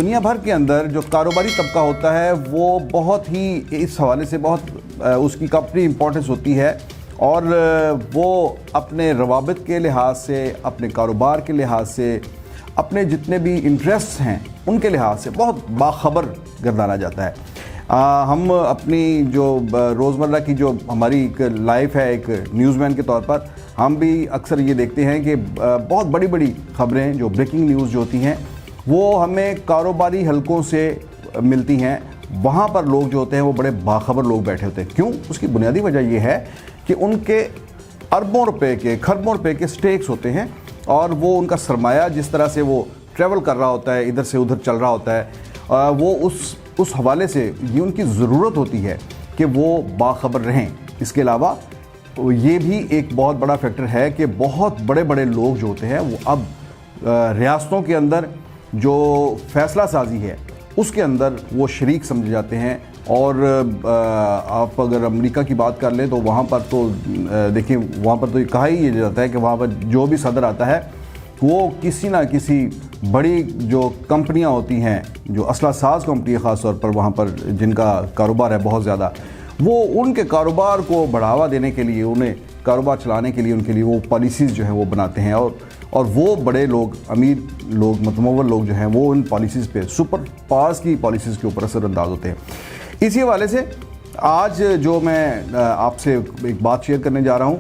दुनिया भर के अंदर जो कारोबारी तबका होता है वो बहुत ही इस हवाले से बहुत उसकी अपनी इम्पोर्टेंस होती है और वो अपने रवाबित के लिहाज से, अपने कारोबार के लिहाज से, अपने जितने भी इंटरेस्ट हैं उनके लिहाज से बहुत बाखबर गर्दाना जाता है। हम अपनी जो रोज़मर्रा की जो हमारी एक लाइफ है, एक न्यूज़मैन के तौर पर हम भी अक्सर ये देखते हैं कि बहुत बड़ी बड़ी ख़बरें जो ब्रेकिंग न्यूज़ जो होती हैं वो हमें कारोबारी हलकों से मिलती हैं। वहाँ पर लोग जो होते हैं वो बड़े बाखबर लोग बैठे होते हैं। क्यों? उसकी बुनियादी वजह यह है कि उनके अरबों रुपए के, खरबों रुपए के स्टेक्स होते हैं और वो उनका सरमाया जिस तरह से वो ट्रैवल कर रहा होता है, इधर से उधर चल रहा होता है, वो उस हवाले से ये उनकी ज़रूरत होती है कि वो बाखबर रहें। इसके अलावा ये भी एक बहुत बड़ा फैक्टर है कि बहुत बड़े बड़े लोग जो होते हैं वो अब रियासतों के अंदर जो फ़ैसला साजी है उसके अंदर वो शरीक समझे जाते हैं। और आप अगर अमेरिका की बात कर लें तो वहाँ पर तो देखिए, वहाँ पर तो कहा ही जाता है कि वहाँ पर जो भी सदर आता है वो किसी ना किसी बड़ी जो कंपनियाँ होती हैं, जो असला साज कंपनी है ख़ास तौर पर वहाँ पर जिनका कारोबार है बहुत ज़्यादा, वो उनके कारोबार को बढ़ावा देने के लिए, उन्हें कारोबार चलाने के लिए उनके लिए वो पॉलिसीज़ जो हैं वो बनाते हैं और वो बड़े लोग, अमीर लोग, मतमवल लोग जो हैं वो उन पॉलिसीज़ पे, सुपर पास की पॉलिसीज़ के ऊपर असरअंदाज होते हैं। इसी हवाले से आज जो मैं आपसे एक बात शेयर करने जा रहा हूँ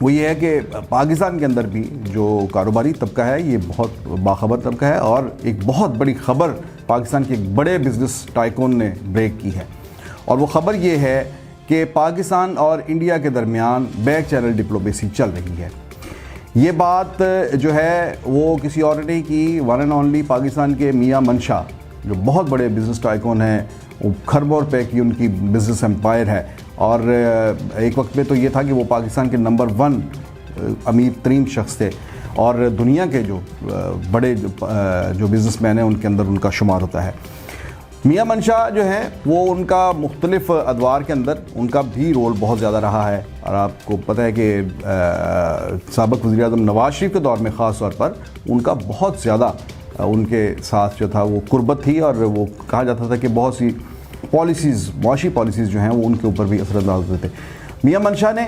वो ये है कि पाकिस्तान के अंदर भी जो कारोबारी तबका है ये बहुत बाखबर तबका है और एक बहुत बड़ी ख़बर पाकिस्तान के एक बड़े बिज़नेस टाइकून ने ब्रेक की है। और वो ख़बर ये है कि पाकिस्तान और इंडिया के दरमियान बैक चैनल डिप्लोमेसी चल रही है। ये बात जो है वो किसी और नहीं की, वन एंड ओनली पाकिस्तान के मियां मंशा जो बहुत बड़े बिज़नेस टाइकून हैं, वो खरबों रुपए की उनकी बिज़नेस एम्पायर है। और एक वक्त में तो ये था कि वो पाकिस्तान के नंबर 1 अमीर तरीन शख्स थे और दुनिया के जो बड़े जो बिज़नेसमैन हैं उनके अंदर उनका शुमार होता है। मियां मंशा जो है वो उनका मुख्तलिफ़ अदवार के अंदर उनका भी रोल बहुत ज़्यादा रहा है। और आपको पता है कि साबिक़ वज़ीर-ए-आज़म नवाज़ शरीफ के दौर में ख़ास तौर पर उनका बहुत ज़्यादा उनके साथ जो था वो कुर्बत थी और वो कहा जाता था कि बहुत सी पॉलिसीज़, मुआशी पॉलिसीज़ जो हैं वो उनके ऊपर भी असरअंदाज होते थे। मियां मंशा ने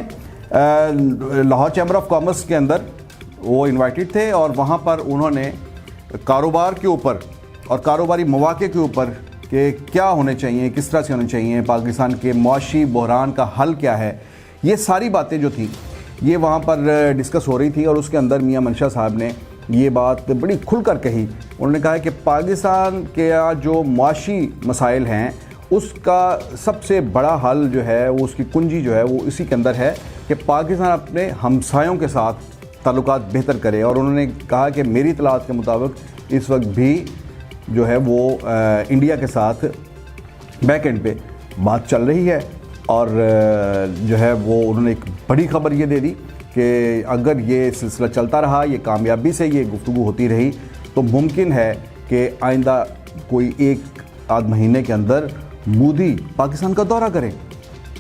लाहौर चैम्बर ऑफ कॉमर्स के अंदर वो इन्वाइटेड थे और वहाँ पर उन्होंने कारोबार के ऊपर और कारोबारी मौक़े के ऊपर कि क्या होने चाहिए, किस तरह से होने चाहिए, पाकिस्तान के मुआशी बहरान का हल क्या है, ये सारी बातें जो थी ये वहाँ पर डिस्कस हो रही थी। और उसके अंदर मियां मंशा साहब ने ये बात बड़ी खुलकर कही। उन्होंने कहा कि पाकिस्तान के जो मुआशी मसाइल हैं उसका सबसे बड़ा हल जो है वो, उसकी कुंजी जो है वो इसी के अंदर है कि पाकिस्तान अपने हमसायों के साथ ताल्लुकात बेहतर करे। और उन्होंने कहा कि मेरी इत्तलात के मुताबिक इस वक्त भी जो है वो इंडिया के साथ बैक एंड पे बात चल रही है। और जो है वो उन्होंने एक बड़ी ख़बर ये दे दी कि अगर ये सिलसिला चलता रहा, ये कामयाबी से ये गुफ्तगू होती रही तो मुमकिन है कि आइंदा कोई 1 आध महीने के अंदर मोदी पाकिस्तान का दौरा करें।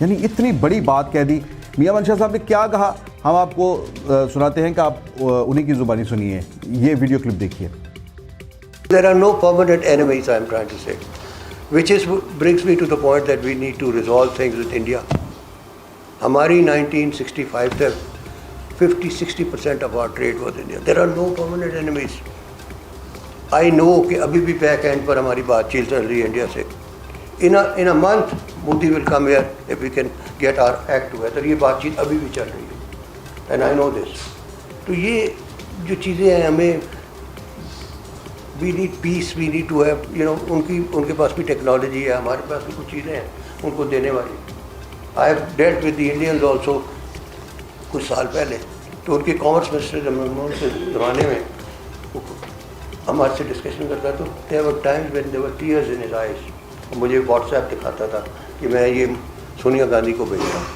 यानी इतनी बड़ी बात कह दी। मियां मंशा साहब ने क्या कहा हम आपको सुनाते हैं कि आप उन्हीं की ज़ुबानी सुनिए। ये वीडियो क्लिप देखिए। There are no permanent enemies, I am trying to say, which brings me to the point that we need to resolve things with India. हमारी 1965 तक 50-60% of our trade was India. There are no permanent enemies. I know कि अभी भी back and पर हमारी बातचीत चल रही है इंडिया से। In a month, Modi will come here if we can get our act together. ये बातचीत अभी भी चल रही है, and I know this. तो ये जो चीज़ें हैं हमें we need peace, we need to have, you know, उनके पास भी टेक्नोलॉजी है, हमारे पास भी कुछ चीज़ें हैं उनको देने वाली। I have dealt with the Indians also कुछ साल पहले, तो उनके कॉमर्स मिनिस्टर मनमोहन के ज़माने में हमारे से डिस्कशन करता तो there were times when there were tears in his eyes. मुझे व्हाट्सएप दिखाता था कि मैं ये सोनिया गांधी को भेज रहा हूँ।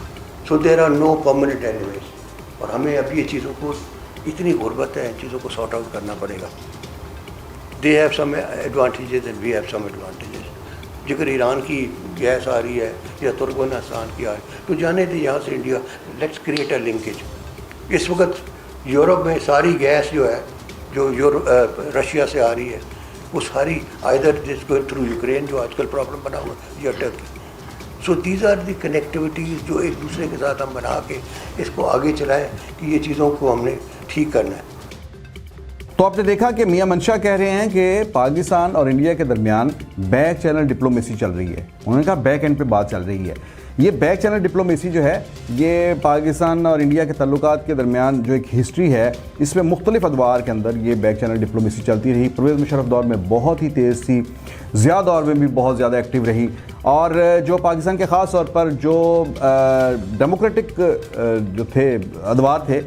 So there are no permanent enemies. और हमें अब ये चीज़ों को, इतनी गुर्बत है, इन चीज़ों को सॉर्ट आउट करना पड़ेगा। They have some advantages and we have some advantages. जिगर ईरान की गैस आ रही है या तुर्कमेनिस्तान की आ रही है तो जाने थे यहाँ से India, let's create a linkage. इस वक्त यूरोप में सारी गैस जो है जो रशिया से आ रही है वो सारी either this going through Ukraine जो आजकल प्रॉब्लम बना हुआ है, या Turkey. So these are the connectivities जो एक दूसरे के साथ हम बना के इसको आगे चलाएं कि ये चीज़ों को हमने ठीक करना है। तो आपने देखा कि मियां मंशा कह रहे हैं कि पाकिस्तान और इंडिया के दरमियान बैक चैनल डिप्लोमेसी चल रही है। उन्होंने कहा बैक एंड पे बात चल रही है। ये बैक चैनल डिप्लोमेसी जो है ये पाकिस्तान और इंडिया के ताल्लुकात के दरमियान जो एक हिस्ट्री है इसमें मुख्तलिफ अदवार के अंदर ये बैक चैनल डिप्लोमेसी चलती रही। परवेज़ मुशर्रफ दौर में बहुत ही तेज़ थी, ज़िया दौर में भी बहुत ज़्यादा एक्टिव रही, और जो पाकिस्तान के ख़ास तौर पर जो डेमोक्रेटिक जो थे अदवार थे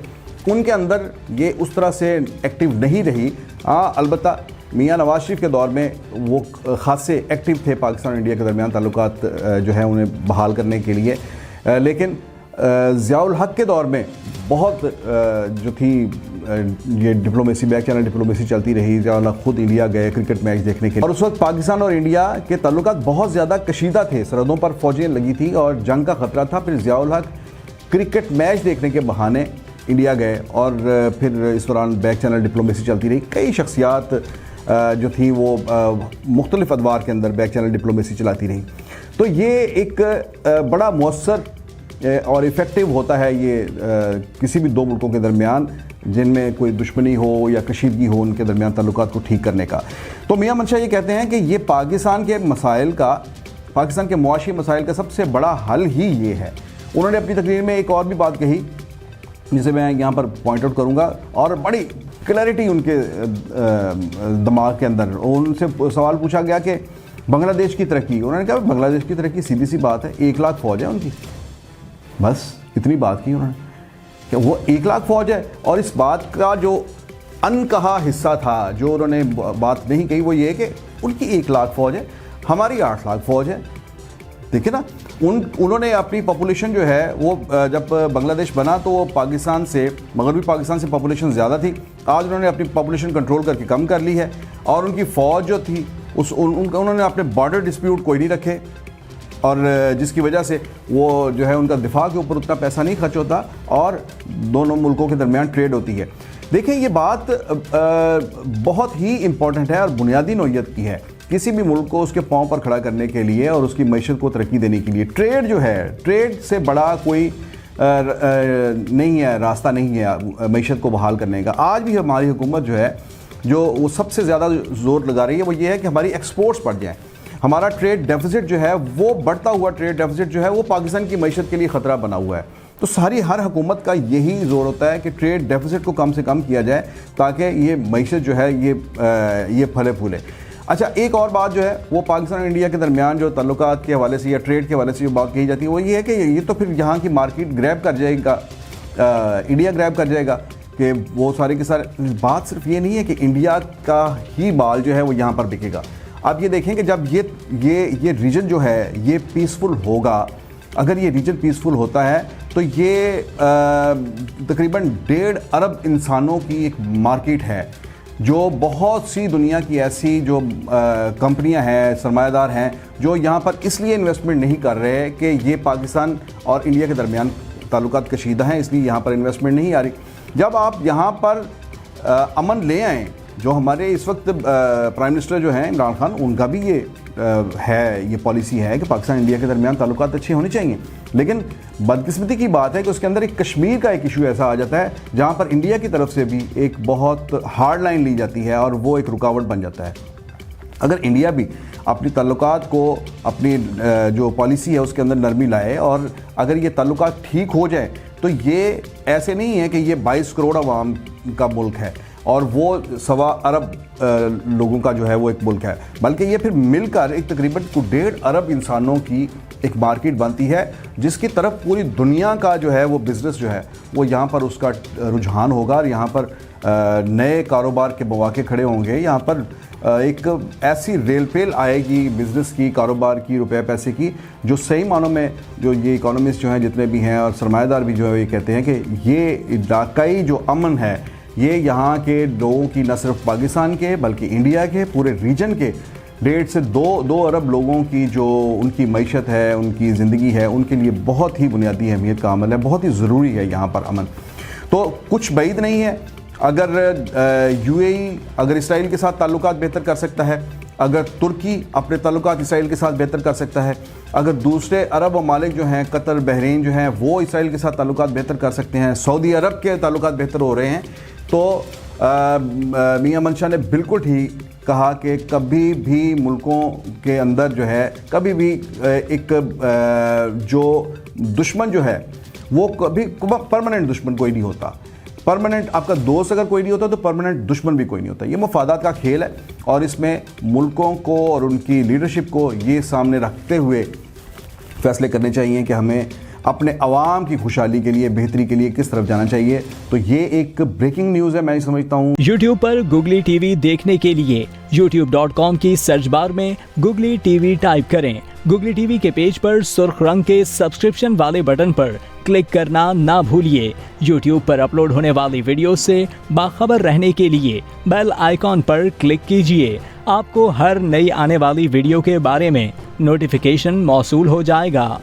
उनके अंदर ये उस तरह से एक्टिव नहीं रही। अलबत्ता मियां नवाज शरीफ के दौर में वो खासे एक्टिव थे पाकिस्तान और इंडिया के दरमियान ताल्लुकात जो है उन्हें बहाल करने के लिए। लेकिन ज़ियाउल हक के दौर में बहुत जो थी ये डिप्लोमेसी, बैक चैनल डिप्लोमेसी चलती रही। ज़ियाउल हक खुद इंडिया गए क्रिकेट मैच देखने के लिए, और उस वक्त पाकिस्तान और इंडिया के ताल्लुकात बहुत ज़्यादा कशीदा थे, सरहदों पर फ़ौजें लगी थी और जंग का ख़तरा था। फिर ज़ियाउल हक क्रिकेट मैच देखने के बहाने इंडिया गए और फिर इस दौरान बैक चैनल डिप्लोमेसी चलती रही। कई शख्सियात जो थी वो मुख्तलिफ अदवार के अंदर बैक चैनल डिप्लोमेसी चलाती रही। तो ये एक बड़ा मौसर और इफ़ेक्टिव होता है ये किसी भी दो मुल्कों के दरमियान जिनमें कोई दुश्मनी हो या कशीदगी हो उनके दरमियान ताल्लुकात को ठीक करने का। तो मियां मंशा ये कहते हैं कि ये पाकिस्तान के मसाइल का, पाकिस्तान के मुआशी मसाइल का सबसे बड़ा हल ही ये है। उन्होंने अपनी तकरीर में एक और भी बात कही जिसे मैं यहाँ पर पॉइंट आउट करूँगा, और बड़ी क्लैरिटी उनके दिमाग के अंदर। उनसे सवाल पूछा गया कि बांग्लादेश की तरक्की, उन्होंने कहा बांग्लादेश की तरक्की सीधी सी बात है, 1 लाख फ़ौज है उनकी, बस इतनी बात की उन्होंने कि वो 1 लाख फ़ौज है। और इस बात का जो अनकहा हिस्सा था, जो उन्होंने बात नहीं कही, वो ये कि उनकी 1 लाख फ़ौज है, हमारी 8 लाख फ़ौज है। देखिए ना, उन्होंने अपनी पॉपुलेशन जो है वो जब बांग्लादेश बना तो वो पाकिस्तान से, मगरबी पाकिस्तान से पॉपुलेशन ज़्यादा थी। आज उन्होंने अपनी पॉपुलेशन कंट्रोल करके कम कर ली है, और उनकी फ़ौज जो थी उन्होंने अपने बॉर्डर डिस्प्यूट कोई नहीं रखे, और जिसकी वजह से वो जो है उनका दिफा के ऊपर उतना पैसा नहीं खर्च होता और दोनों मुल्कों के दरमियान ट्रेड होती है। देखें, ये बात बहुत ही इम्पॉर्टेंट है और बुनियादी नौइयत की है किसी भी मुल्क को उसके पांव पर खड़ा करने के लिए और उसकी मईशत को तरक्की देने के लिए। ट्रेड जो है, ट्रेड से बड़ा कोई नहीं है, रास्ता नहीं है मईशत को बहाल करने का। आज भी हमारी हुकूमत जो है, जो वो सबसे ज़्यादा जोर लगा रही है वो ये है कि हमारी एक्सपोर्ट्स बढ़ जाएँ। हमारा ट्रेड डेफिसिट जो है, वो बढ़ता हुआ ट्रेड डेफिसिट जो है वो पाकिस्तान की मईशत के लिए ख़तरा बना हुआ है। तो सारी हर हुकूमत का यही ज़ोर होता है कि ट्रेड डेफिसिट को कम से कम किया जाए ताकि ये मईशत जो है ये फले फूले। अच्छा, एक और बात जो है वो पाकिस्तान और इंडिया के दरमियान जो ताल्लुकात के हवाले से या ट्रेड के हवाले से जो बात कही जाती है वो ये है कि ये तो फिर यहाँ की मार्केट ग्रैब कर जाएगा, इंडिया ग्रैब कर जाएगा कि वो सारे के सारे। बात सिर्फ ये नहीं है कि इंडिया का ही माल जो है वो यहाँ पर बिकेगा। आप ये देखें कि जब ये रीजन जो है ये पीसफुल होगा, अगर ये रीजन पीसफुल होता है तो ये तकरीबन 1.5 अरब इंसानों की एक मार्केट है, जो बहुत सी दुनिया की ऐसी जो कंपनियां हैं, सरमायादार हैं, जो यहाँ पर इसलिए इन्वेस्टमेंट नहीं कर रहे कि ये पाकिस्तान और इंडिया के दरमियान ताल्लुकात कशीदा हैं, इसलिए यहाँ पर इन्वेस्टमेंट नहीं आ रही। जब आप यहाँ पर अमन ले आएँ, जो हमारे इस वक्त प्राइम मिनिस्टर जो हैं इमरान खान, उनका भी ये पॉलिसी है कि पाकिस्तान इंडिया के दरमियान ताल्लुकात अच्छे होने चाहिए। लेकिन बदकिस्मती की बात है कि उसके अंदर एक कश्मीर का एक इशू ऐसा आ जाता है जहाँ पर इंडिया की तरफ से भी एक बहुत हार्ड लाइन ली जाती है और वो एक रुकावट बन जाता है। अगर इंडिया भी अपनी ताल्लुकात को, अपनी जो पॉलिसी है उसके अंदर नरमी लाए और अगर ये ताल्लुकात ठीक हो जाए तो ये ऐसे नहीं है कि ये 22 करोड़ अवाम का मुल्क है और वो 1.25 अरब लोगों का जो है वो एक मुल्क है, बल्कि ये फिर मिलकर एक तकरीबन 1.5 अरब इंसानों की एक मार्केट बनती है जिसकी तरफ पूरी दुनिया का जो है वो बिज़नेस जो है वो यहाँ पर उसका रुझान होगा और यहाँ पर नए कारोबार के मौके खड़े होंगे। यहाँ पर एक ऐसी रेलपेल आएगी बिज़नेस की, कारोबार की, रुपए पैसे की, जो सही मानों में जो ये इकोनॉमिस्ट जो हैं जितने भी हैं और सरमायादार भी जो है ये कहते हैं कि ये इलाकाई जो अमन है ये यहाँ के लोगों की, न सिर्फ पाकिस्तान के बल्कि इंडिया के पूरे रीजन के 1.5 से 2 अरब लोगों की जो उनकी मईशत है, उनकी ज़िंदगी है, उनके लिए बहुत ही बुनियादी अहमियत का अमल है, बहुत ही ज़रूरी है यहाँ पर अमन। तो कुछ बैद नहीं है, अगर यूएई अगर इसराइल के साथ ताल्लुकात बेहतर कर सकता है, अगर तुर्की अपने ताल्लुकात इसराइल के साथ बेहतर कर सकता है, अगर दूसरे अरब ममालिक जो हैं कतर बहरीन जो हैं वो इसराइल के साथ ताल्लुकात बेहतर कर सकते हैं, सऊदी अरब के ताल्लुकात बेहतर हो रहे हैं, तो मियां मंशा ने बिल्कुल ठीक कहा कि कभी भी मुल्कों के अंदर जो है कभी भी एक जो दुश्मन जो है वो कभी परमानेंट दुश्मन कोई नहीं होता। परमानेंट आपका दोस्त अगर कोई नहीं होता तो परमानेंट दुश्मन भी कोई नहीं होता। ये मफादात का खेल है और इसमें मुल्कों को और उनकी लीडरशिप को ये सामने रखते हुए फैसले करने चाहिए कि हमें अपने अवाम की खुशहाली के लिए, बेहतरी के लिए किस तरफ जाना चाहिए। तो ये एक ब्रेकिंग न्यूज़ है, मैं समझता हूँ। YouTube पर Googly TV देखने के लिए youtube.com की सर्च बार में Googly TV टाइप करें। Googly TV के पेज पर सुर्ख रंग के सब्सक्रिप्शन वाले बटन पर क्लिक करना ना भूलिए। YouTube पर अपलोड होने वाली वीडियो से बाखबर रहने के लिए बेल आइकॉन पर क्लिक कीजिए। आपको हर नई आने वाली वीडियो के बारे में नोटिफिकेशन मौसूल हो जाएगा।